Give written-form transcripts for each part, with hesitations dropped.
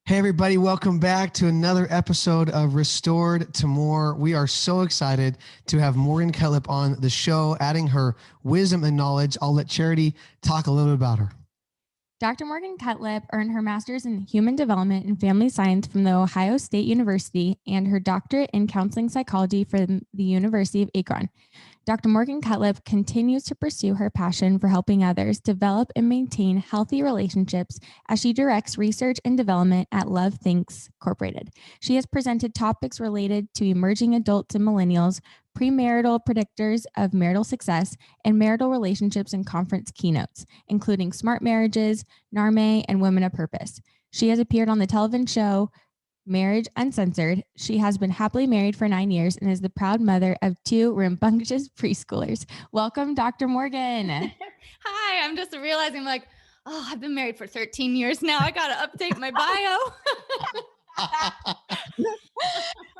Hey, everybody, welcome back to another episode of Restored to More. We are so excited to have Morgan Cutlip on the show, adding her wisdom and knowledge. I'll let Charity talk a little bit about her. Dr. Morgan Cutlip earned her master's in human development and family science from the Ohio State University and her doctorate in counseling psychology from the University of Akron. Dr. Morgan Cutlip continues to pursue her passion for helping others develop and maintain healthy relationships as she directs research and development at Love Thinks Incorporated. She has presented topics related to emerging adults and millennials, premarital predictors of marital success, and marital relationships in conference keynotes, including smart marriages, NARME, and women of purpose. She has appeared on the television show Marriage Uncensored. She has been happily married for 9 years and is the proud mother of 2 rambunctious preschoolers. Welcome, Dr. Morgan. Hi, I'm just realizing I've been married for 13 years now. I got to update my bio.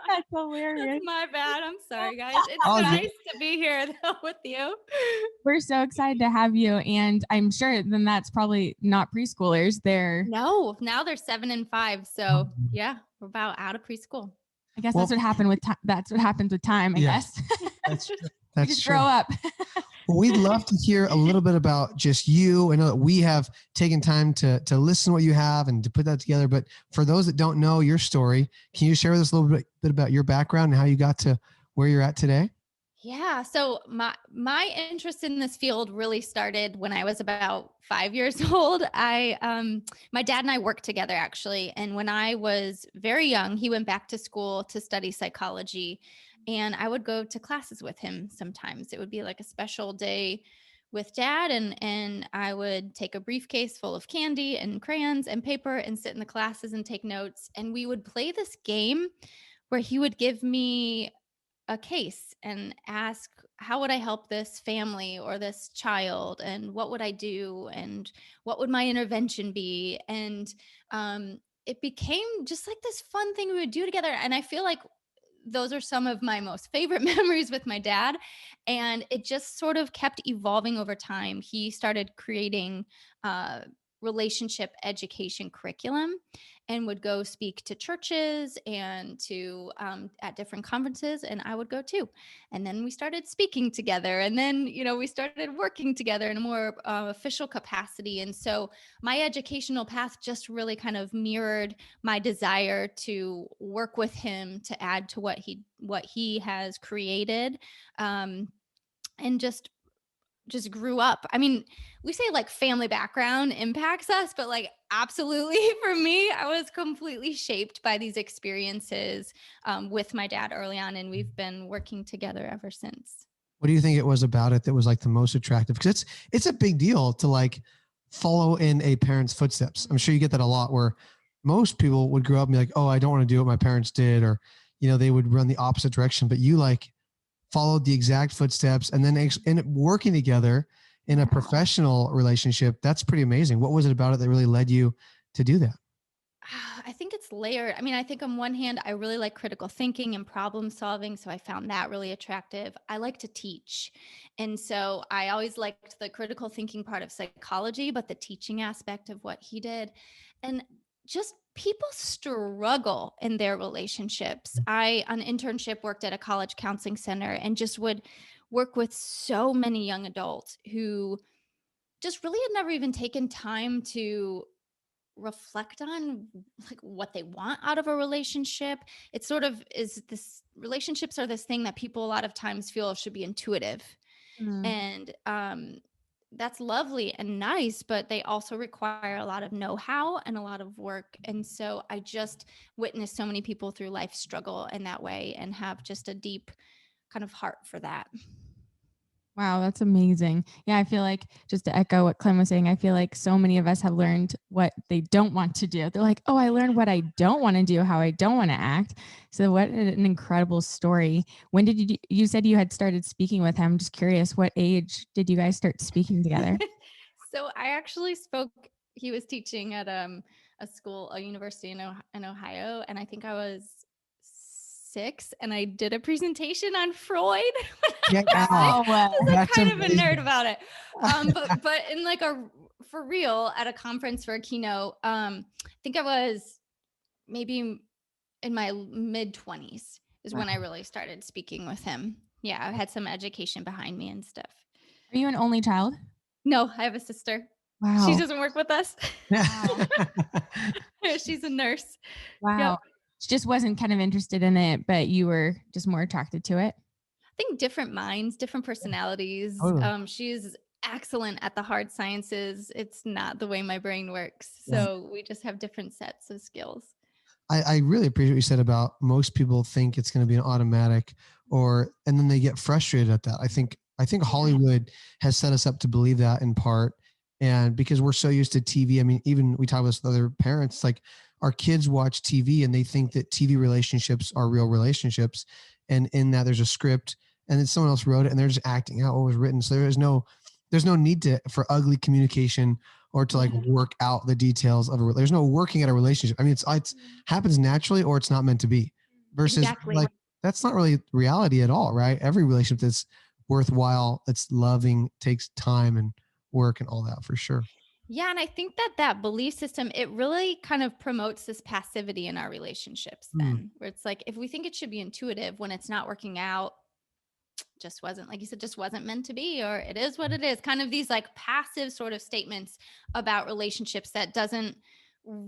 That's hilarious. That's my bad. I'm sorry, guys. It's nice to be here with you. We're so excited to have you. And I'm sure then that's probably not preschoolers. No, now they're 7 and 5. So yeah, we're about out of preschool. I guess that's what happened with that's what happens with time, I guess. That's true. You just grow up. Well, we'd love to hear a little bit about just you. I know that we have taken time to listen to what you have and to put that together. But for those that don't know your story, can you share with us a little bit about your background and how you got to where you're at today? Yeah. So my interest in this field really started when I was about 5 years old. My dad and I worked together actually. And when I was very young, he went back to school to study psychology, and I would go to classes with him sometimes. It would be like a special day with dad, and I would take a briefcase full of candy and crayons and paper and sit in the classes and take notes. And we would play this game where he would give me a case and ask, how would I help this family or this child, and what would I do, and what would my intervention be? And it became just like this fun thing we would do together. And I feel like those are some of my most favorite memories with my dad. And it just sort of kept evolving over time. He started creating relationship education curriculum and would go speak to churches and to at different conferences, and I would go too. And then we started speaking together, and then we started working together in a more official capacity. And so my educational path just really kind of mirrored my desire to work with him to add to what he has created, and just grew up. I mean, we say like family background impacts us, but like absolutely for me, I was completely shaped by these experiences with my dad early on, and we've been working together ever since. What do you think it was about it that was like the most attractive? Because it's a big deal to like follow in a parent's footsteps. I'm sure you get that a lot, where most people would grow up and be like, oh, I don't want to do what my parents did, or they would run the opposite direction. But you like followed the exact footsteps, and then working together in a professional relationship. That's pretty amazing. What was it about it that really led you to do that? I think it's layered. I mean, I think on one hand, I really like critical thinking and problem solving. So I found that really attractive. I like to teach. And so I always liked the critical thinking part of psychology, but the teaching aspect of what he did. And just people struggle in their relationships. I, on internship, worked at a college counseling center and just would work with so many young adults who just really had never even taken time to reflect on like what they want out of a relationship. It sort of is this, relationships are this thing that people a lot of times feel should be intuitive. And that's lovely and nice, but they also require a lot of know-how and a lot of work. And so I just witnessed so many people through life struggle in that way and have just a deep kind of heart for that. Wow, that's amazing. Yeah, I feel like, just to echo what Clem was saying, I feel like so many of us have learned what they don't want to do. They're like, oh, I learned what I don't want to do, how I don't want to act. So what an incredible story. When did you said you had started speaking with him? I'm just curious, what age did you guys start speaking together? So I actually spoke, he was teaching at a school, a university in Ohio. And I think I was 6, and I did a presentation on Freud. Yeah, I was kind of a nerd about it. But in like for real, at a conference for a keynote, I think I was maybe in my mid 20s is when I really started speaking with him. Yeah, I had some education behind me and stuff. Are you an only child? No, I have a sister. Wow. She doesn't work with us. Wow. She's a nurse. Wow. Yep. She just wasn't kind of interested in it, but you were just more attracted to it. I think different minds, different personalities. Totally. She's excellent at the hard sciences. It's not the way my brain works. Yeah. So we just have different sets of skills. I really appreciate what you said about most people think it's going to be an automatic, and then they get frustrated at that. I think Hollywood has set us up to believe that in part. And because we're so used to TV, I mean, even we talk about this with other parents, like our kids watch TV and they think that TV relationships are real relationships. And in that there's a script and then someone else wrote it and they're just acting out what was written. So there's no need for ugly communication or to like work out the details of there's no working at a relationship. I mean, it's happens naturally or it's not meant to be versus like, that's not really reality at all, right? Every relationship that's worthwhile, that's loving, takes time and work and all that for sure. Yeah. And I think that belief system, it really kind of promotes this passivity in our relationships then, where it's like, if we think it should be intuitive when it's not working out, just wasn't, like you said, just wasn't meant to be, or it is what it is. Kind of these like passive sort of statements about relationships that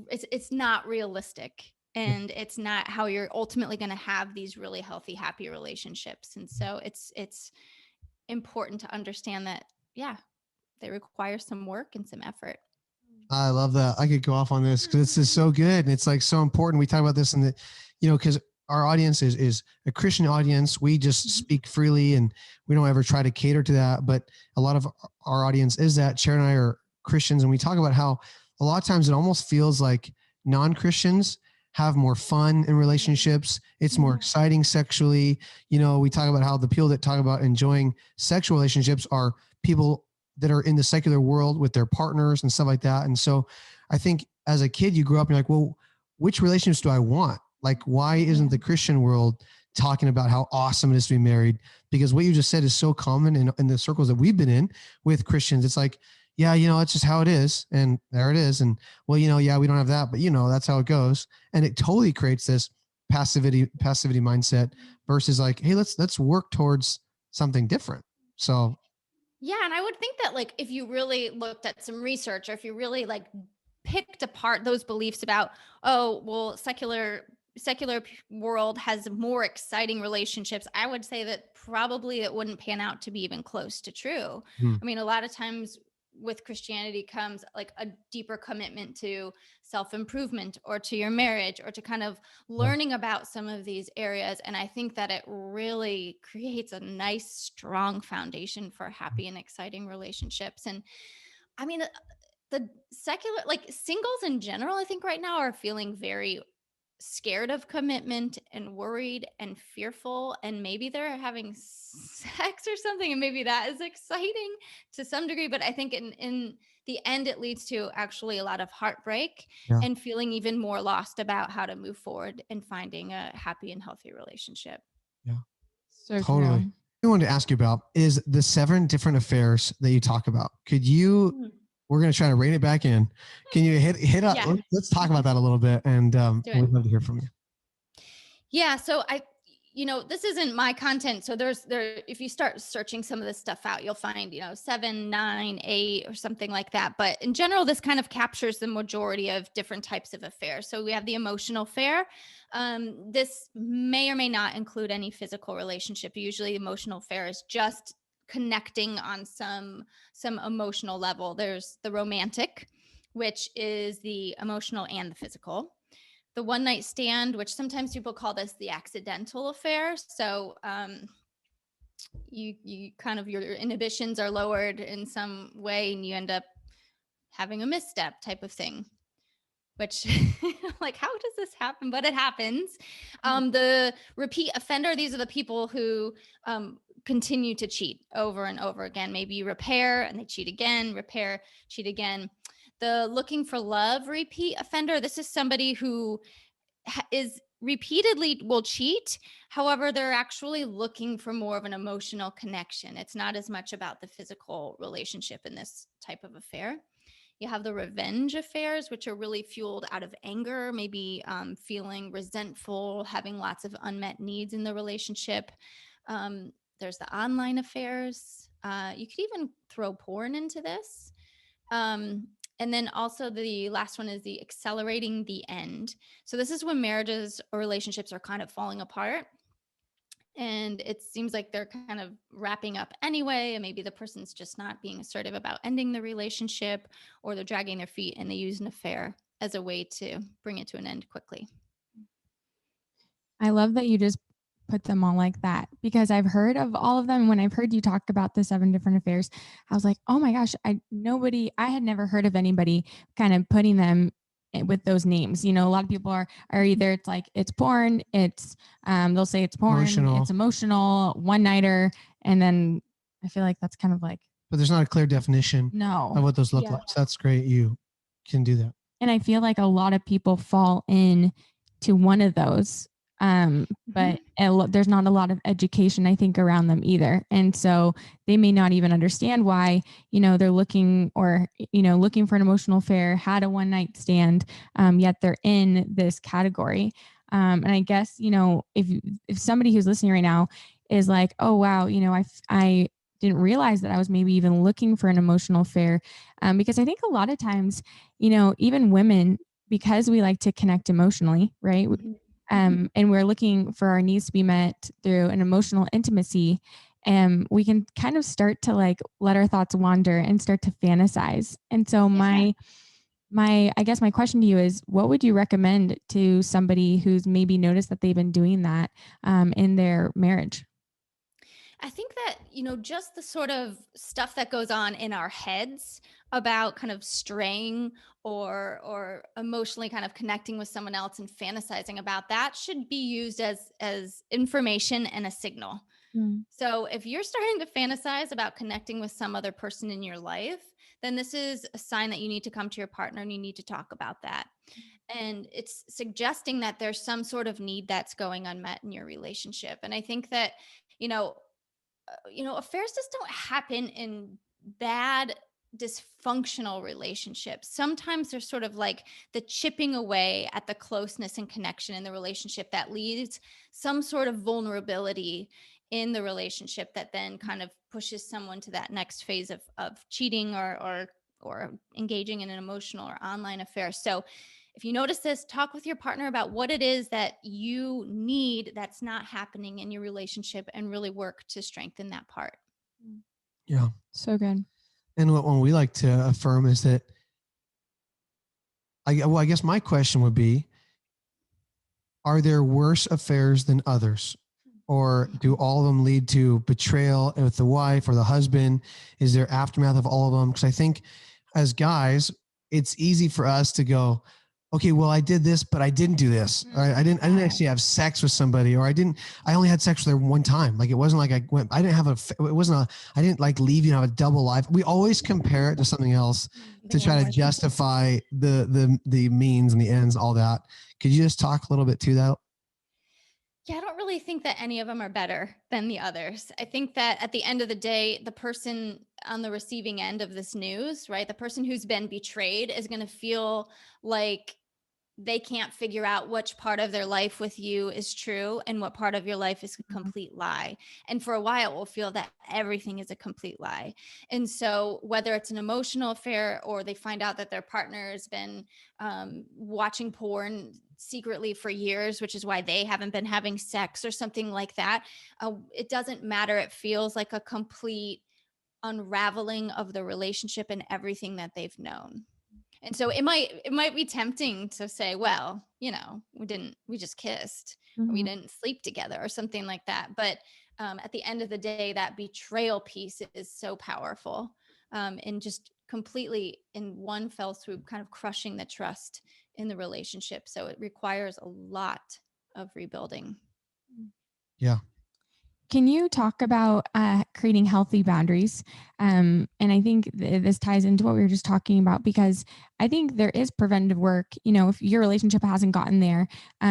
it's not realistic. And it's not how you're ultimately going to have these really healthy, happy relationships. And so it's important to understand that, they require some work and some effort. I love that. I could go off on this because this is so good. And it's like so important. We talk about this in the, because our audience is a Christian audience. We just speak freely and we don't ever try to cater to that. But a lot of our audience is that. Cher and I are Christians, and we talk about how a lot of times it almost feels like non-Christians have more fun in relationships. It's more exciting sexually. We talk about how the people that talk about enjoying sexual relationships are people that are in the secular world with their partners and stuff like that. And so I think as a kid, you grew up and you're like, well, which relationships do I want? Like, why isn't the Christian world talking about how awesome it is to be married? Because what you just said is so common in the circles that we've been in with Christians. It's like, yeah, it's just how it is. And there it is. And well, yeah, we don't have that, but that's how it goes. And it totally creates this passivity mindset versus like, hey, let's work towards something different. So yeah. And I would think that like, if you really looked at some research, or if you really like picked apart those beliefs about, oh, well, secular world has more exciting relationships, I would say that probably it wouldn't pan out to be even close to true. I mean, a lot of times with Christianity comes like a deeper commitment to self-improvement or to your marriage or to kind of learning about some of these areas. And I think that it really creates a nice, strong foundation for happy and exciting relationships. And I mean, the secular, like singles in general, I think right now are feeling very scared of commitment and worried and fearful, and maybe they're having sex or something, and maybe that is exciting to some degree, but I think in the end it leads to actually a lot of heartbreak and feeling even more lost about how to move forward and finding a happy and healthy relationship. So totally. true. I wanted to ask you about is the 7 different affairs that you talk about. Could you we're going to try to rein it back in. Can you hit up? Yeah. Let's talk about that a little bit. And we'd love to hear from you. Yeah. So this isn't my content. So if you start searching some of this stuff out, you'll find, 7, 9, 8 or something like that. But in general, this kind of captures the majority of different types of affairs. So we have the emotional affair. This may or may not include any physical relationship. Usually the emotional affair is just connecting on some emotional level. There's the romantic, which is the emotional and the physical. The one night stand, which sometimes people call this the accidental affair. So you kind of, your inhibitions are lowered in some way and you end up having a misstep type of thing, which like, how does this happen? But it happens. The repeat offender, these are the people who continue to cheat over and over again. Maybe you repair and they cheat again, repair, cheat again. The looking for love repeat offender, this is somebody who is repeatedly will cheat. However, they're actually looking for more of an emotional connection. It's not as much about the physical relationship in this type of affair. You have the revenge affairs, which are really fueled out of anger, maybe feeling resentful, having lots of unmet needs in the relationship. There's the online affairs. You could even throw porn into this. And then also the last one is the accelerating the end. So this is when marriages or relationships are kind of falling apart. And it seems like they're kind of wrapping up anyway. And maybe the person's just not being assertive about ending the relationship, or they're dragging their feet and they use an affair as a way to bring it to an end quickly. I love that you just put them all like that, because I've heard of all of them. When I've heard you talk about the 7 different affairs, I was like, oh my gosh, I had never heard of anybody kind of putting them with those names. A lot of people are either it's like it's porn, it's they'll say it's porn, Emotional. it's emotional, one nighter, and then I feel like that's kind of like, But there's not a clear definition of what those look like. So that's great. You can do that. And I feel like a lot of people fall in to one of those. But there's not a lot of education, I think, around them either. And so they may not even understand why, they're looking for an emotional affair, had a one night stand, yet they're in this category. And I guess, if somebody who's listening right now is like, oh, wow, I didn't realize that I was maybe even looking for an emotional affair. Because I think a lot of times, even women, because we like to connect emotionally, right? And we're looking for our needs to be met through an emotional intimacy. And we can kind of start to like let our thoughts wander and start to fantasize. And so I guess my question to you is, what would you recommend to somebody who's maybe noticed that they've been doing that in their marriage? I think that, just the sort of stuff that goes on in our heads about kind of straying or emotionally kind of connecting with someone else and fantasizing about that should be used as information and a signal. So if you're starting to fantasize about connecting with some other person in your life, then this is a sign that you need to come to your partner and you need to talk about that. And it's suggesting that there's some sort of need that's going unmet in your relationship. And I think that, affairs just don't happen in bad, dysfunctional relationships. Sometimes there's sort of like the chipping away at the closeness and connection in the relationship that leads some sort of vulnerability in the relationship that then kind of pushes someone to that next phase of cheating or engaging in an emotional or online affair. So if you notice this, talk with your partner about what it is that you need that's not happening in your relationship and really work to strengthen that part. Yeah. So good. And what one we like to affirm is that, I guess my question would be, are there worse affairs than others? Or do all of them lead to betrayal with the wife or the husband? Is there aftermath of all of them? Because I think as guys, it's easy for us to go, okay, well, I did this, but I didn't do this. I didn't actually have sex with somebody, or I only had sex with her one time. Like, it wasn't like I didn't like leave you and have a double life. We always compare it to something else to try to justify the means and the ends, all that. Could you just talk a little bit to that? Yeah, I don't really think that any of them are better than the others. I think that at the end of the day, the person on the receiving end of this news, right, the person who's been betrayed is going to feel like they can't figure out which part of their life with you is true and what part of your life is a complete lie. And for a while, we'll feel that everything is a complete lie. And so whether it's an emotional affair or they find out that their partner has been watching porn secretly for years, which is why they haven't been having sex or something like that, it doesn't matter. It feels like a complete unraveling of the relationship and everything that they've known. And so it might be tempting to say, well, we just kissed, or we didn't sleep together or something like that. But at the end of the day, that betrayal piece is so powerful, and just completely in one fell swoop, kind of crushing the trust in the relationship. So it requires a lot of rebuilding. Yeah. Can you talk about creating healthy boundaries? And I think this ties into what we were just talking about, because I think there is preventative work. If your relationship hasn't gotten there,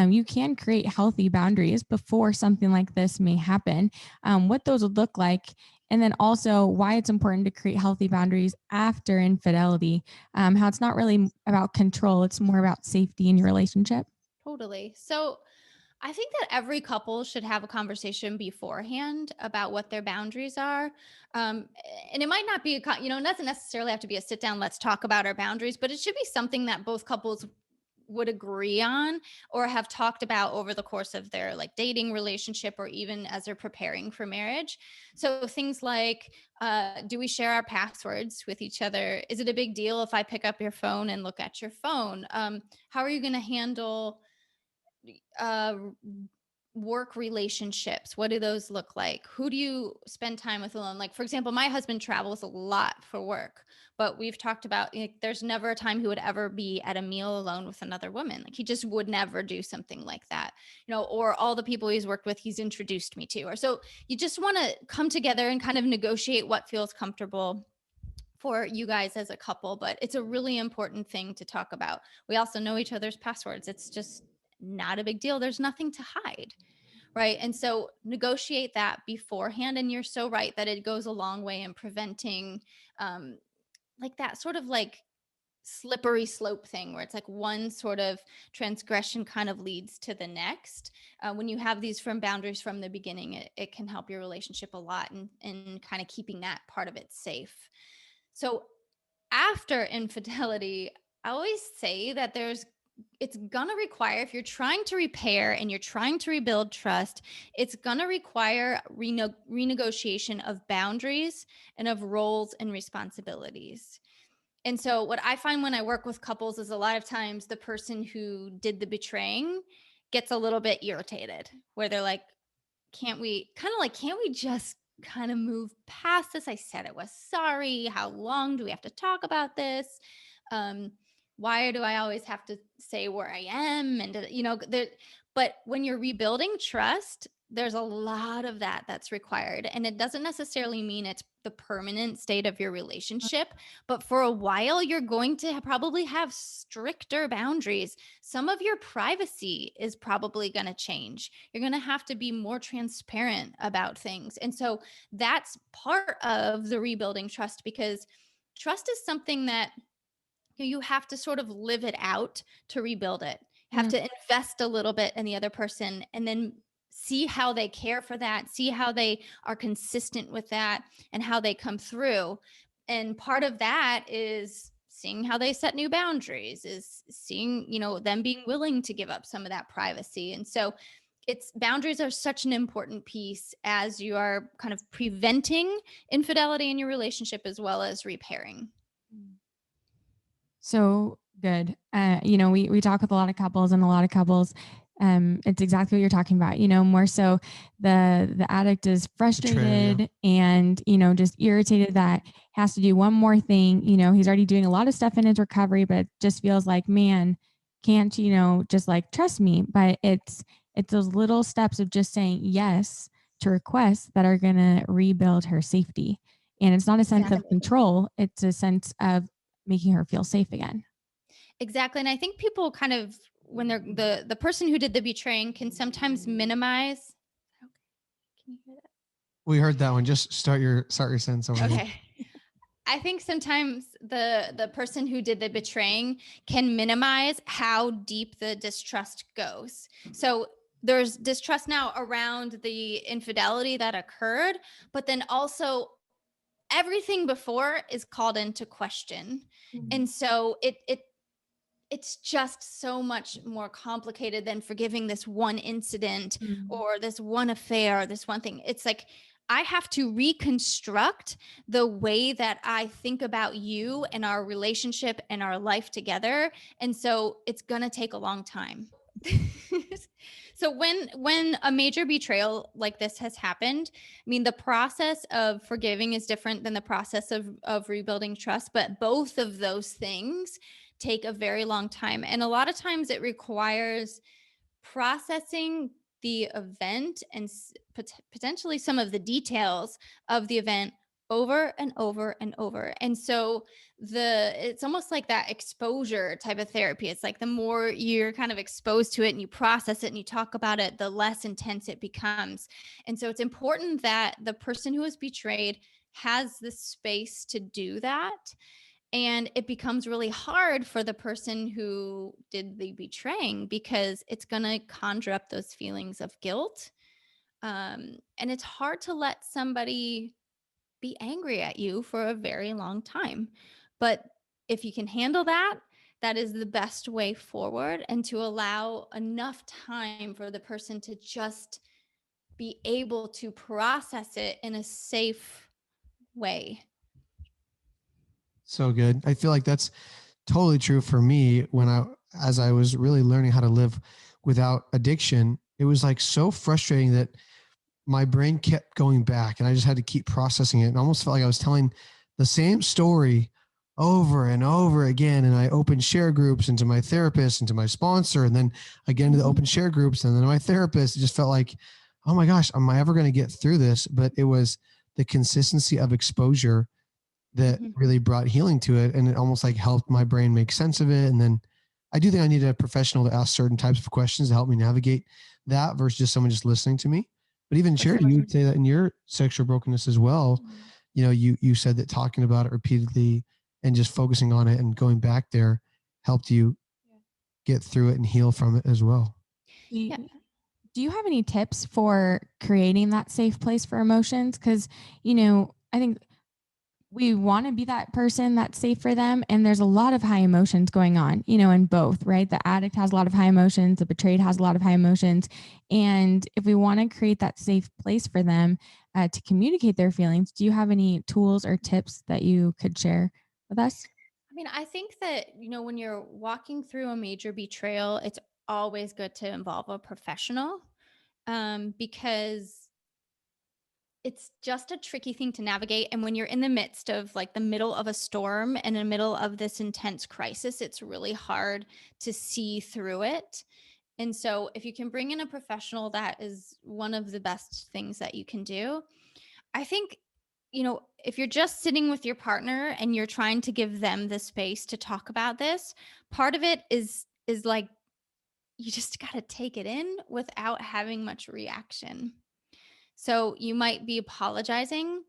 you can create healthy boundaries before something like this may happen. What those would look like and then also why it's important to create healthy boundaries after infidelity, how it's not really about control, it's more about safety in your relationship. Totally. So I think that every couple should have a conversation beforehand about what their boundaries are. Um, and it might not be, it doesn't necessarily have to be a sit down, let's talk about our boundaries, but it should be something that both couples would agree on or have talked about over the course of their like dating relationship or even as they're preparing for marriage. So things like, do we share our passwords with each other? Is it a big deal if I pick up your phone and look at your phone? How are you going to handle uh, work relationships? What do those look like? Who do you spend time with alone? Like, for example, my husband travels a lot for work, but we've talked about like, there's never a time he would ever be at a meal alone with another woman. Like, he just would never do something like that, or all the people he's worked with, he's introduced me to. Or so you just want to come together and kind of negotiate what feels comfortable for you guys as a couple, but it's a really important thing to talk about. We also know each other's passwords. It's just not a big deal. There's nothing to hide. Right. And so negotiate that beforehand. And you're so right that it goes a long way in preventing um, like that sort of like slippery slope thing where it's like one sort of transgression kind of leads to the next. When you have these firm boundaries from the beginning, it can help your relationship a lot and kind of keeping that part of it safe. So after infidelity, I always say that it's going to require, if you're trying to repair and you're trying to rebuild trust, it's going to require renegotiation of boundaries and of roles and responsibilities. And so what I find when I work with couples is a lot of times the person who did the betraying gets a little bit irritated where they're like, can't we just kind of move past this? I said it was sorry. How long do we have to talk about this? Um, why do I always have to say where I am? And, but when you're rebuilding trust, there's a lot of that's required. And it doesn't necessarily mean it's the permanent state of your relationship, but for a while, you're going to probably have stricter boundaries. Some of your privacy is probably going to change. You're going to have to be more transparent about things. And so that's part of the rebuilding trust, because trust is something that you have to sort of live it out to rebuild it. You have to invest a little bit in the other person and then see how they care for that, see how they are consistent with that and how they come through. And part of that is seeing how they set new boundaries, is seeing, them being willing to give up some of that privacy. And so it's boundaries are such an important piece as you are kind of preventing infidelity in your relationship as well as repairing. So good. We talk with a lot of couples, and a lot of couples, it's exactly what you're talking about. More so the addict is frustrated and, just irritated that has to do one more thing. He's already doing a lot of stuff in his recovery, but it just feels like, man, can't, just like trust me. But it's those little steps of just saying yes to requests that are going to rebuild her safety. And it's not a sense of control. It's a sense of making her feel safe again. Exactly. And I think people kind of, when they're the person who did the betraying can sometimes minimize. Okay. Can you hear that? We heard that one. Just start your sentence over. Okay. I think sometimes the person who did the betraying can minimize how deep the distrust goes. So there's distrust now around the infidelity that occurred, but then also everything before is called into question. Mm-hmm. And so it's just so much more complicated than forgiving this one incident or this one affair, or this one thing. It's like, I have to reconstruct the way that I think about you and our relationship and our life together. And so it's going to take a long time. So when a major betrayal like this has happened, I mean, the process of forgiving is different than the process of rebuilding trust, but both of those things take a very long time. And a lot of times it requires processing the event and potentially some of the details of the event over and over and over. And so it's almost like that exposure type of therapy. It's like the more you're kind of exposed to it and you process it and you talk about it, the less intense it becomes. And so it's important that the person who was betrayed has the space to do that. And it becomes really hard for the person who did the betraying because it's going to conjure up those feelings of guilt. And it's hard to let somebody be angry at you for a very long time. But if you can handle that, that is the best way forward, and to allow enough time for the person to just be able to process it in a safe way. So good. I feel like that's totally true for me as I was really learning how to live without addiction. It was like so frustrating that my brain kept going back and I just had to keep processing it, and almost felt like I was telling the same story over and over again. And I opened share groups into my therapist and to my sponsor, and then again to the open share groups, and then my therapist. It just felt like, oh my gosh, am I ever going to get through this? But it was the consistency of exposure that really brought healing to it. And it almost like helped my brain make sense of it. And then I do think I needed a professional to ask certain types of questions to help me navigate that versus just someone just listening to me. But even Charity, you would say that in your sexual brokenness as well, you said that talking about it repeatedly and just focusing on it and going back there helped you get through it and heal from it as well. Yeah. Do you have any tips for creating that safe place for emotions? Because, I think we want to be that person that's safe for them. And there's a lot of high emotions going on, in both, right? The addict has a lot of high emotions, the betrayed has a lot of high emotions. And if we want to create that safe place for them to communicate their feelings, do you have any tools or tips that you could share with us? I mean, I think that, when you're walking through a major betrayal, it's always good to involve a professional, because it's just a tricky thing to navigate. And when you're in the midst of like the middle of a storm and in the middle of this intense crisis, it's really hard to see through it. And so if you can bring in a professional, that is one of the best things that you can do. I think, if you're just sitting with your partner and you're trying to give them the space to talk about this, part of it is like you just got to take it in without having much reaction. So you might be apologizing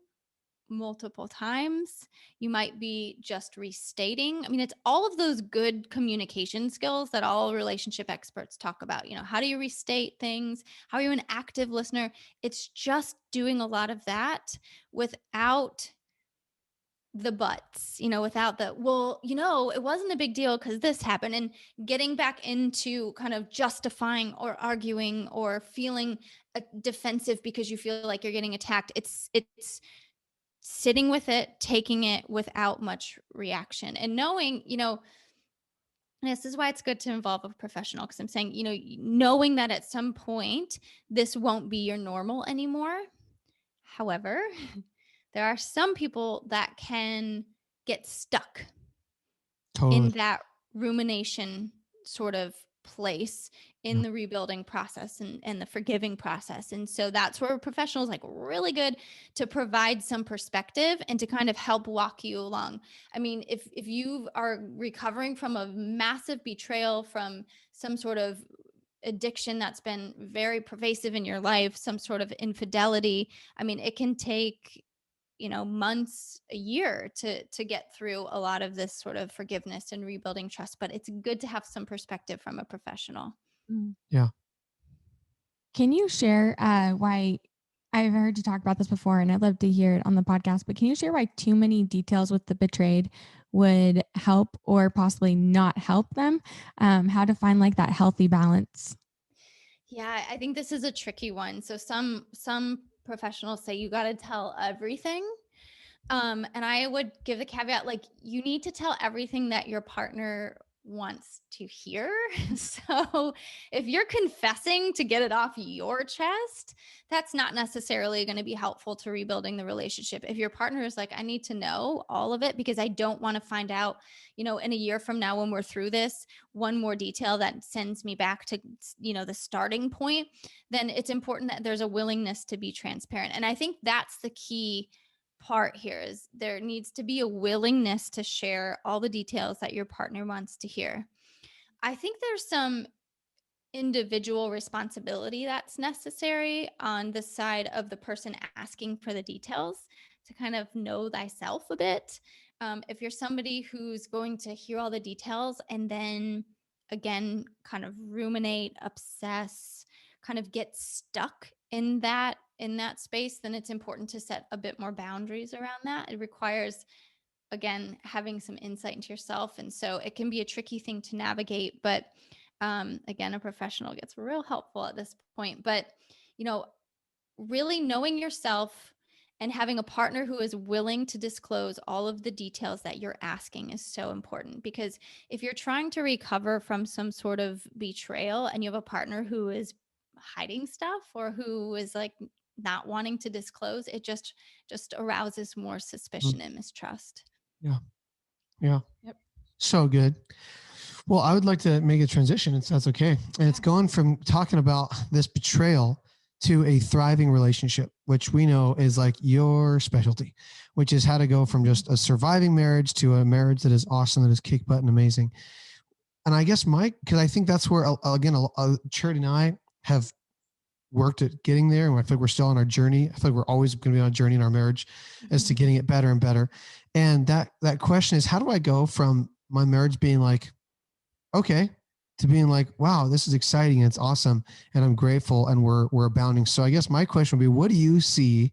multiple times. You might be just restating. I mean, it's all of those good communication skills that all relationship experts talk about. How do you restate things? How are you an active listener? It's just doing a lot of that without the buts, without the, well, it wasn't a big deal because this happened, and getting back into kind of justifying or arguing or feeling defensive because you feel like you're getting attacked. It's sitting with it, taking it without much reaction, and knowing, this is why it's good to involve a professional, because I'm saying, knowing that at some point this won't be your normal anymore. However, there are some people that can get stuck in that rumination sort of place in the rebuilding process and the forgiving process. And so that's where professionals like really good to provide some perspective and to kind of help walk you along. I mean, if you are recovering from a massive betrayal, from some sort of addiction that's been very pervasive in your life, some sort of infidelity, I mean, it can take months, a year to get through a lot of this sort of forgiveness and rebuilding trust. But it's good to have some perspective from a professional. Yeah. Can you share why? I've heard you talk about this before and I'd love to hear it on the podcast, but can you share why too many details with the betrayed would help or possibly not help them? How to find like that healthy balance? Yeah, I think this is a tricky one. So some professionals say you got to tell everything. And I would give the caveat, like, you need to tell everything that your partner wants to hear. So if you're confessing to get it off your chest, that's not necessarily going to be helpful to rebuilding the relationship. If your partner is like, I need to know all of it because I don't want to find out, in a year from now when we're through this, one more detail that sends me back to, the starting point, then it's important that there's a willingness to be transparent. And I think that's the key part here is there needs to be a willingness to share all the details that your partner wants to hear. I think there's some individual responsibility that's necessary on the side of the person asking for the details to kind of know thyself a bit. If you're somebody who's going to hear all the details and then again kind of ruminate, obsess, kind of get stuck in that space, then it's important to set a bit more boundaries around that. It requires again having some insight into yourself, and so it can be a tricky thing to navigate, but again, a professional gets real helpful at this point. But you know, really knowing yourself and having a partner who is willing to disclose all of the details that you're asking is so important, because if you're trying to recover from some sort of betrayal and you have a partner who is hiding stuff or who is like not wanting to disclose, it just arouses more suspicion and mistrust. Yeah. Yeah. Yep. So good. Well, I would like to make a transition, if that's okay. And it's going from talking about this betrayal to a thriving relationship, which we know is like your specialty, which is how to go from just a surviving marriage to a marriage that is awesome, that is kick butt and amazing. And I guess because I think that's where, again, Charity and I have worked at getting there. And I feel like we're still on our journey. I feel like we're always going to be on a journey in our marriage as to getting it better and better. And that question is, how do I go from my marriage being like, okay, to being like, wow, this is exciting and it's awesome and I'm grateful and we're abounding. So I guess my question would be, what do you see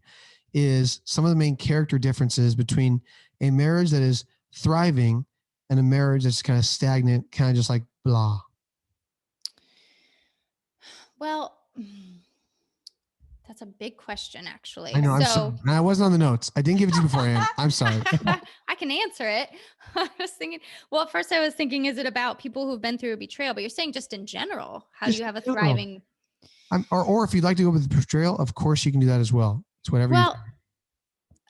is some of the main character differences between a marriage that is thriving and a marriage that's kind of stagnant, kind of just like blah? Well, that's a big question, actually. I know. I'm sorry. I wasn't on the notes. I didn't give it to you beforehand. I'm sorry. I can answer it. I was thinking, well, at first I was thinking, is it about people who've been through a betrayal? But you're saying just in general, how do you have a thriving? Or if you'd like to go with the betrayal, of course you can do that as well. It's whatever. Well,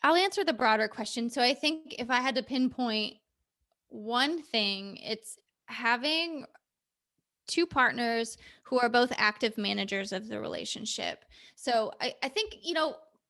I'll answer the broader question. So I think if I had to pinpoint one thing, it's having two partners who are both active managers of the relationship. So I think,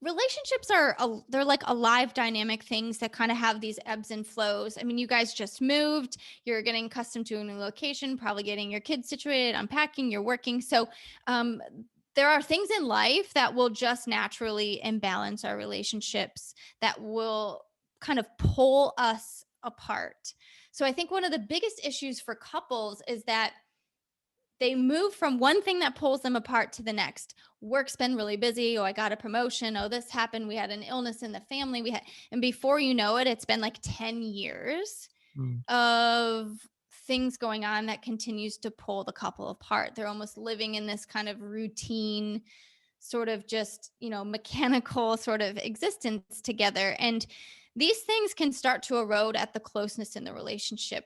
relationships they're like alive, dynamic things that kind of have these ebbs and flows. I mean, you guys just moved, you're getting accustomed to a new location, probably getting your kids situated, unpacking, you're working. So there are things in life that will just naturally imbalance our relationships, that will kind of pull us apart. So I think one of the biggest issues for couples is that they move from one thing that pulls them apart to the next. Work's been really busy. Oh, I got a promotion. Oh, this happened. We had an illness in the family. And before you know it, it's been like 10 years of things going on that continues to pull the couple apart. They're almost living in this kind of routine, sort of just, mechanical sort of existence together. And these things can start to erode at the closeness in the relationship.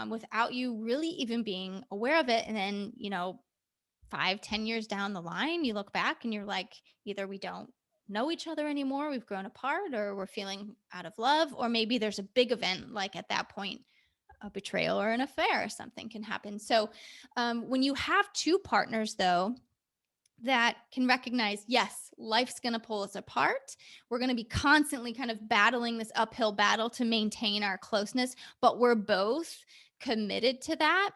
Without you really even being aware of it. And then, 5-10 years down the line, you look back and you're like, either we don't know each other anymore, we've grown apart, or we're feeling out of love, or maybe there's a big event, like at that point, a betrayal or an affair or something can happen. So when you have two partners, though, that can recognize, yes, life's going to pull us apart. We're going to be constantly kind of battling this uphill battle to maintain our closeness, but we're both committed to that.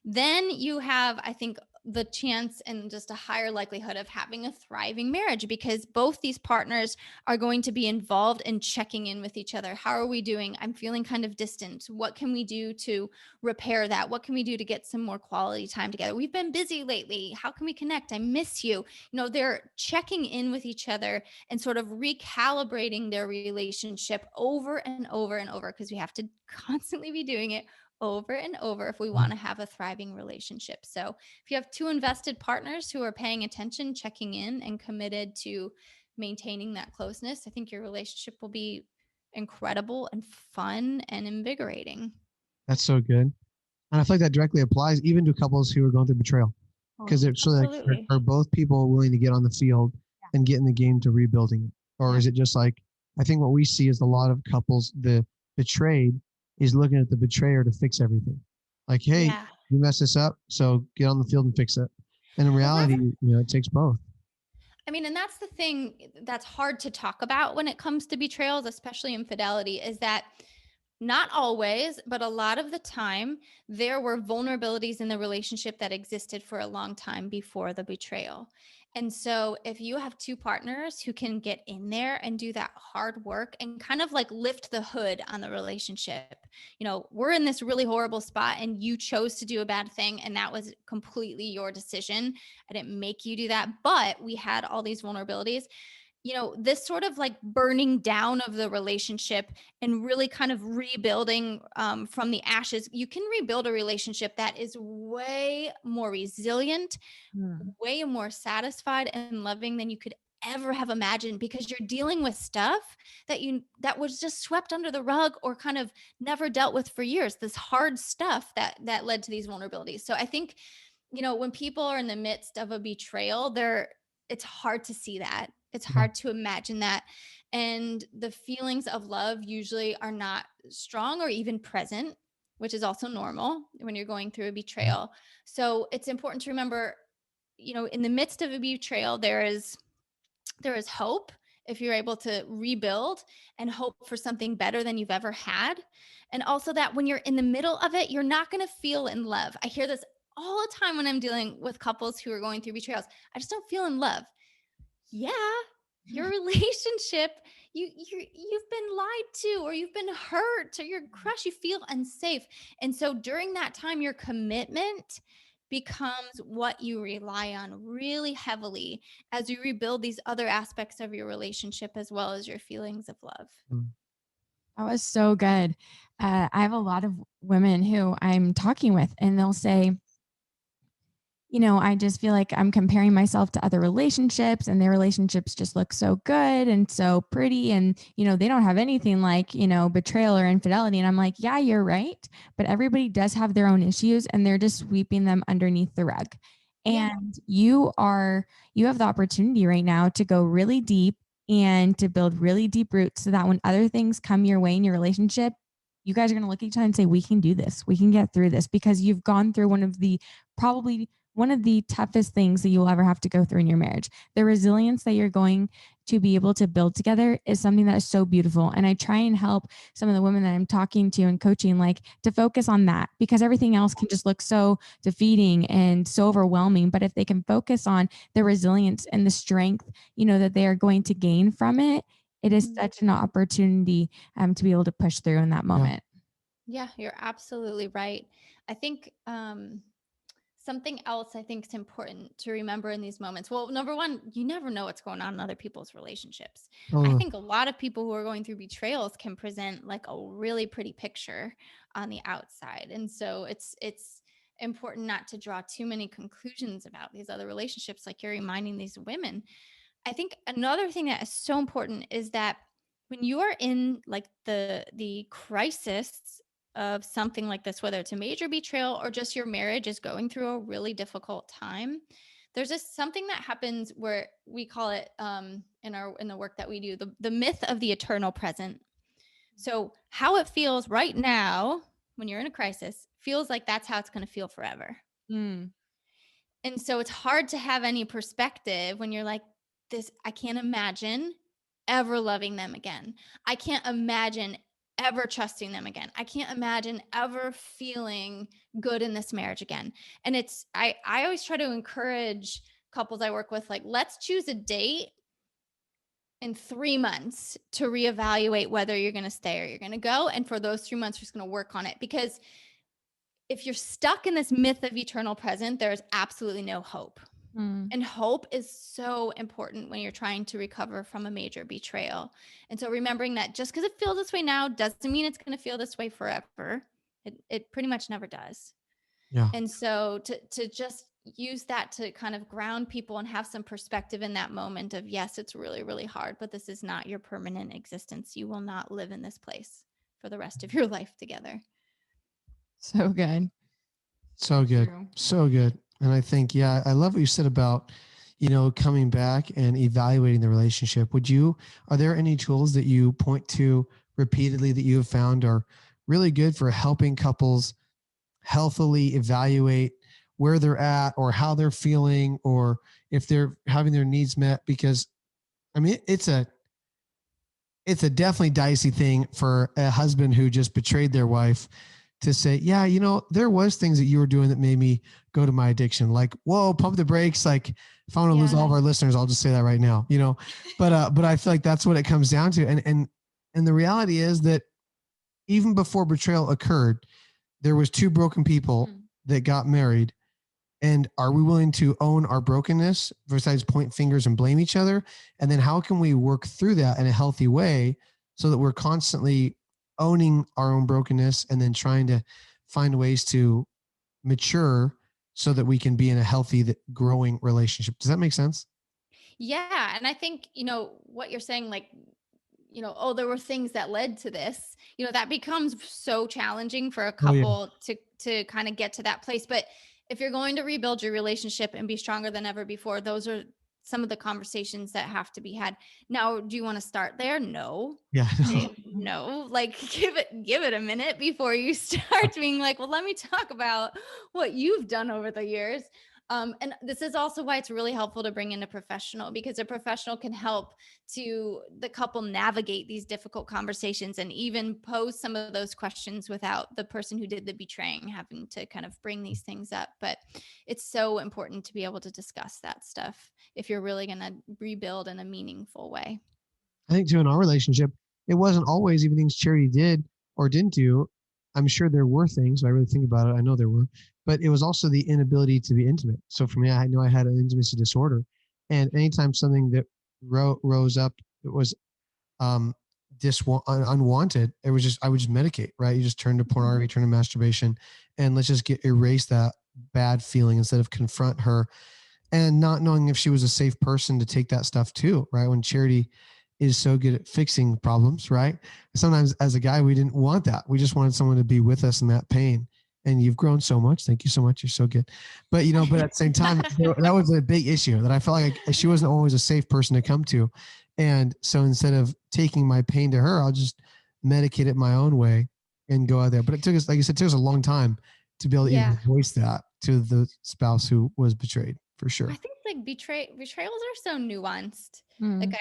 Then you have, I think, the chance and just a higher likelihood of having a thriving marriage, because both these partners are going to be involved in checking in with each other. How are we doing? I'm feeling kind of distant. What can we do to repair that? What can we do to get some more quality time together? We've been busy lately. How can we connect? I miss you. They're checking in with each other and sort of recalibrating their relationship over and over and over, because we have to constantly be doing it over and over if we want to have a thriving relationship. So if you have two invested partners who are paying attention, checking in, and committed to maintaining that closeness, I think your relationship will be incredible and fun and invigorating. That's so good. And I feel like that directly applies even to couples who are going through betrayal, because it's really like, are both people willing to get on the field and get in the game to rebuilding it? Or is it just like, I think what we see is a lot of couples, the betrayed is looking at the betrayer to fix everything. Like, hey, you mess this up, so get on the field and fix it. And in reality, it takes both. I mean, and that's the thing that's hard to talk about when it comes to betrayals, especially infidelity, is that not always, but a lot of the time, there were vulnerabilities in the relationship that existed for a long time before the betrayal. And so, if you have two partners who can get in there and do that hard work and kind of like lift the hood on the relationship, we're in this really horrible spot and you chose to do a bad thing, and that was completely your decision. I didn't make you do that, but we had all these vulnerabilities. This sort of like burning down of the relationship and really kind of rebuilding from the ashes, you can rebuild a relationship that is way more resilient, way more satisfied and loving than you could ever have imagined, because you're dealing with stuff that was just swept under the rug or kind of never dealt with for years, this hard stuff that led to these vulnerabilities. So I think, when people are in the midst of a betrayal, it's hard to see that. It's Yeah. hard to imagine that. And the feelings of love usually are not strong or even present, which is also normal when you're going through a betrayal. So it's important to remember, in the midst of a betrayal, there is hope if you're able to rebuild and hope for something better than you've ever had. And also that when you're in the middle of it, you're not going to feel in love. I hear this all the time when I'm dealing with couples who are going through betrayals. I just don't feel in love. Yeah, your relationship, you've been lied to, or you've been hurt, or you're crushed, you feel unsafe. And so during that time, your commitment becomes what you rely on really heavily as you rebuild these other aspects of your relationship, as well as your feelings of love. Mm. That was so good. I have a lot of women who I'm talking with, and they'll say, I just feel like I'm comparing myself to other relationships, and their relationships just look so good and so pretty. And, they don't have anything like, betrayal or infidelity. And I'm like, yeah, you're right. But everybody does have their own issues, and they're just sweeping them underneath the rug. Yeah. And you have the opportunity right now to go really deep and to build really deep roots so that when other things come your way in your relationship, you guys are going to look at each other and say, we can do this. We can get through this, because you've gone through probably one of the toughest things that you'll ever have to go through in your marriage. The resilience that you're going to be able to build together is something that is so beautiful. And I try and help some of the women that I'm talking to and coaching, like, to focus on that, because everything else can just look so defeating and so overwhelming. But if they can focus on the resilience and the strength, that they are going to gain from it, it is such an opportunity to be able to push through in that moment. Yeah, you're absolutely right. I think something else I think is important to remember in these moments. Well, number one, you never know what's going on in other people's relationships. I think a lot of people who are going through betrayals can present like a really pretty picture on the outside. And so it's important not to draw too many conclusions about these other relationships, like you're reminding these women. I think another thing that is so important is that when you are in like the crisis of something like this, whether it's a major betrayal or just your marriage is going through a really difficult time, there's just something that happens where we call it in the work that we do, the myth of the eternal present. So how it feels right now when you're in a crisis feels like that's how it's going to feel forever. And so it's hard to have any perspective when you're like, this, I can't imagine ever loving them again. I can't imagine ever trusting them again. I can't imagine ever feeling good in this marriage again. And I always try to encourage couples I work with, like, let's choose a date in 3 months to reevaluate whether you're going to stay or you're going to go. And for those 3 months, you're just going to work on it, because if you're stuck in this myth of eternal present, there's absolutely no hope. And hope is so important when you're trying to recover from a major betrayal. And so remembering that just because it feels this way now doesn't mean it's going to feel this way forever. It pretty much never does. Yeah. And so to just use that to kind of ground people and have some perspective in that moment of, yes, it's really, really hard, but this is not your permanent existence. You will not live in this place for the rest of your life together. So good. So good. True. So good. And I think, yeah, I love what you said about, coming back and evaluating the relationship. Are there any tools that you point to repeatedly that you have found are really good for helping couples healthily evaluate where they're at or how they're feeling or if they're having their needs met. Because I mean, it's a definitely dicey thing for a husband who just betrayed their wife to say, yeah, there was things that you were doing that made me go to my addiction. Like, whoa, pump the brakes. Like, if I want to lose all of our listeners, I'll just say that right now, but I feel like that's what it comes down to. And the reality is that even before betrayal occurred, there was two broken people that got married. And are we willing to own our brokenness besides point fingers and blame each other? And then how can we work through that in a healthy way so that we're constantly owning our own brokenness and then trying to find ways to mature so that we can be in a healthy, growing relationship? Does that make sense? Yeah. And I think, what you're saying, like, oh, there were things that led to this, that becomes so challenging for a Oh yeah. couple to kind of get to that place. But if you're going to rebuild your relationship and be stronger than ever before, those are some of the conversations that have to be had. Now, do you want to start there? No. Yeah. No, like give it a minute before you start being like, well, let me talk about what you've done over the years. And this is also why it's really helpful to bring in a professional, because a professional can help to the couple navigate these difficult conversations and even pose some of those questions without the person who did the betraying having to kind of bring these things up. But it's so important to be able to discuss that stuff if you're really going to rebuild in a meaningful way. I think too, in our relationship, it wasn't always even things Charity did or didn't do. I'm sure there were things. If I really think about it, I know there were, but it was also the inability to be intimate. So for me, I know I had an intimacy disorder, and anytime something that rose up, it was um unwanted. It was just I would just medicate, right? You just turn to pornography, turn to masturbation, and let's just erase that bad feeling instead of confront her, and not knowing if she was a safe person to take that stuff to, right? When Charity is so good at fixing problems, right? Sometimes as a guy, we didn't want that. We just wanted someone to be with us in that pain. And you've grown so much. Thank you so much. You're so good. But, but at the same time, that was a big issue that I felt like she wasn't always a safe person to come to. And so instead of taking my pain to her, I'll just medicate it my own way and go out there. But it took us, like you said, it took us a long time to be able to even voice that to the spouse who was betrayed, for sure. I think like betrayals are so nuanced. Like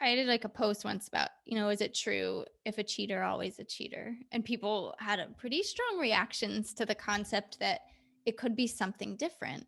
I did like a post once about, is it true if a cheater always a cheater? And people had a pretty strong reactions to the concept that it could be something different.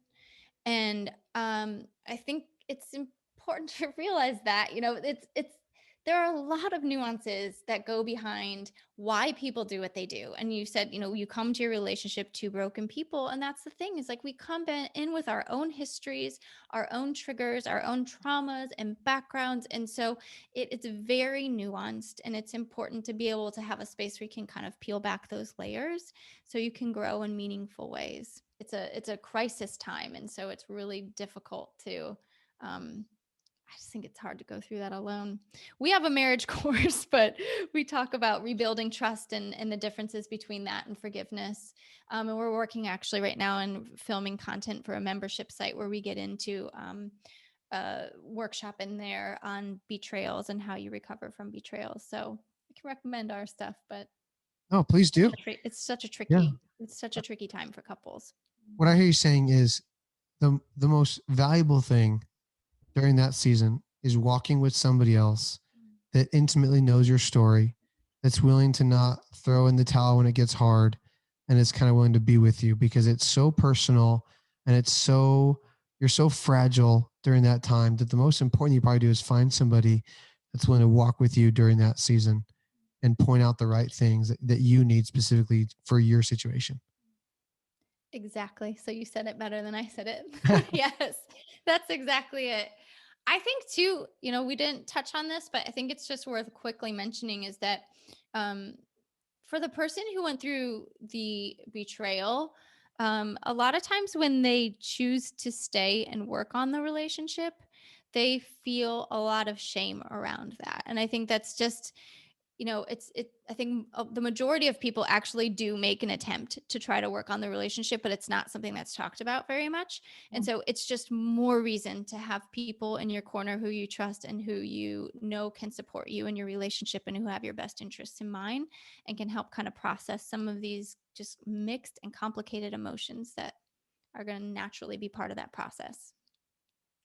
And I think it's important to realize that, it's there are a lot of nuances that go behind why people do what they do. And you said, you come to your relationship two broken people. And that's the thing, is like we come in with our own histories, our own triggers, our own traumas and backgrounds. And so it's very nuanced, and it's important to be able to have a space where you can kind of peel back those layers so you can grow in meaningful ways. It's a crisis time. And so it's really difficult to, I just think it's hard to go through that alone. We have a marriage course, but we talk about rebuilding trust and the differences between that and forgiveness. And we're working actually right now and filming content for a membership site where we get into a workshop in there on betrayals and how you recover from betrayals. So I can recommend our stuff, but oh, please do. it's such a tricky time for couples. What I hear you saying is the most valuable thing during that season is walking with somebody else that intimately knows your story, that's willing to not throw in the towel when it gets hard, and is kind of willing to be with you because it's so personal and you're so fragile during that time that the most important you probably do is find somebody that's willing to walk with you during that season and point out the right things that you need specifically for your situation. Exactly. So you said it better than I said it. Yes, that's exactly it. I think too, we didn't touch on this, but I think it's just worth quickly mentioning is that um, for the person who went through the betrayal, a lot of times when they choose to stay and work on the relationship, they feel a lot of shame around that. And I think that's just, I think the majority of people actually do make an attempt to try to work on the relationship, but it's not something that's talked about very much. And so it's just more reason to have people in your corner who you trust and who you know can support you in your relationship and who have your best interests in mind and can help kind of process some of these just mixed and complicated emotions that are going to naturally be part of that process.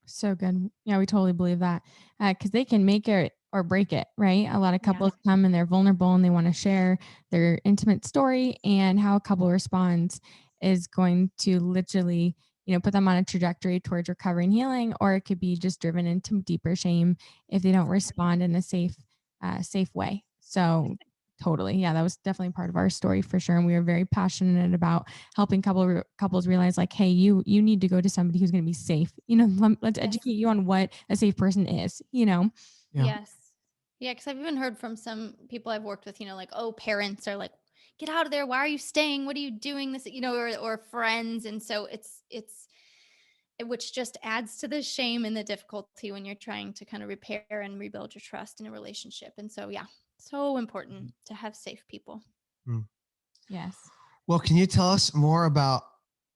So good. Yeah, we totally believe that because they can make it or break it, right? A lot of couples come and they're vulnerable and they want to share their intimate story, and how a couple responds is going to literally, put them on a trajectory towards recovery and healing, or it could be just driven into deeper shame if they don't respond in a safe way. So totally. Yeah, that was definitely part of our story for sure. And we were very passionate about helping couples realize like, hey, you need to go to somebody who's going to be safe. Let's educate you on what a safe person is. Yeah. Yes. Yeah, because I've even heard from some people I've worked with, like, oh, parents are like, get out of there. Why are you staying? What are you doing? This, or friends. And so which just adds to the shame and the difficulty when you're trying to kind of repair and rebuild your trust in a relationship. And so, yeah, so important to have safe people. Yes. Well, can you tell us more about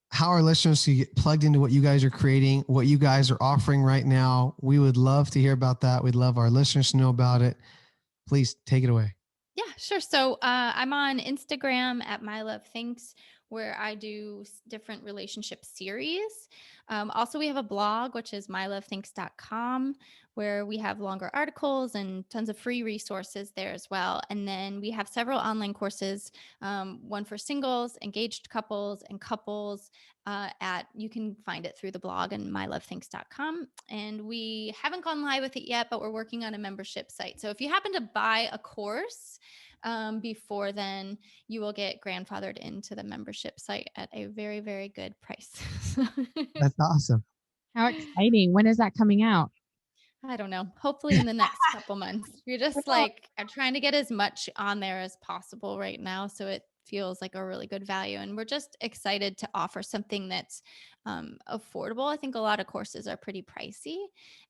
how our listeners can get plugged into what you guys are creating, what you guys are offering right now? We would love to hear about that. We'd love our listeners to know about it. Please take it away. Yeah, sure. So I'm on Instagram at My Love Thinks, where I do different relationship series. Also, we have a blog, which is mylovethinks.com, where we have longer articles and tons of free resources there as well. And then we have several online courses, one for singles, engaged couples, and couples. You can find it through the blog and mylovethinks.com. And we haven't gone live with it yet, but we're working on a membership site. So if you happen to buy a course before then, you will get grandfathered into the membership site at a very, very good price. That's awesome. How exciting. When is that coming out? I don't know. Hopefully in the next couple months. We're just I'm trying to get as much on there as possible right now, so it feels like a really good value. And we're just excited to offer something that's affordable. I think a lot of courses are pretty pricey.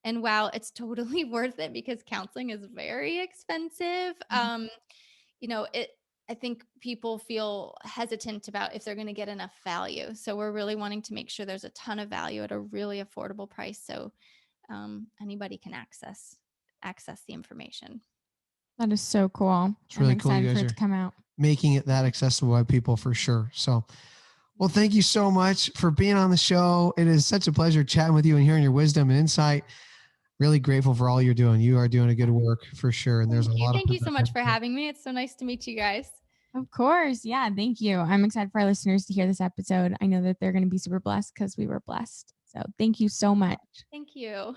And while it's totally worth it because counseling is very expensive, I think people feel hesitant about if they're going to get enough value. So we're really wanting to make sure there's a ton of value at a really affordable price. So anybody can access the information. That is so cool. It's really I'm cool. You excited guys for it are to come out. making it that accessible by people for sure. So, well, thank you so much for being on the show. It is such a pleasure chatting with you and hearing your wisdom and insight. Really grateful for all you're doing. You are doing a good work for sure. And there's a lot of Thank you so much for having me. It's so nice to meet you guys. Of course. Yeah. Thank you. I'm excited for our listeners to hear this episode. I know that they're going to be super blessed because we were blessed. So thank you so much. Thank you.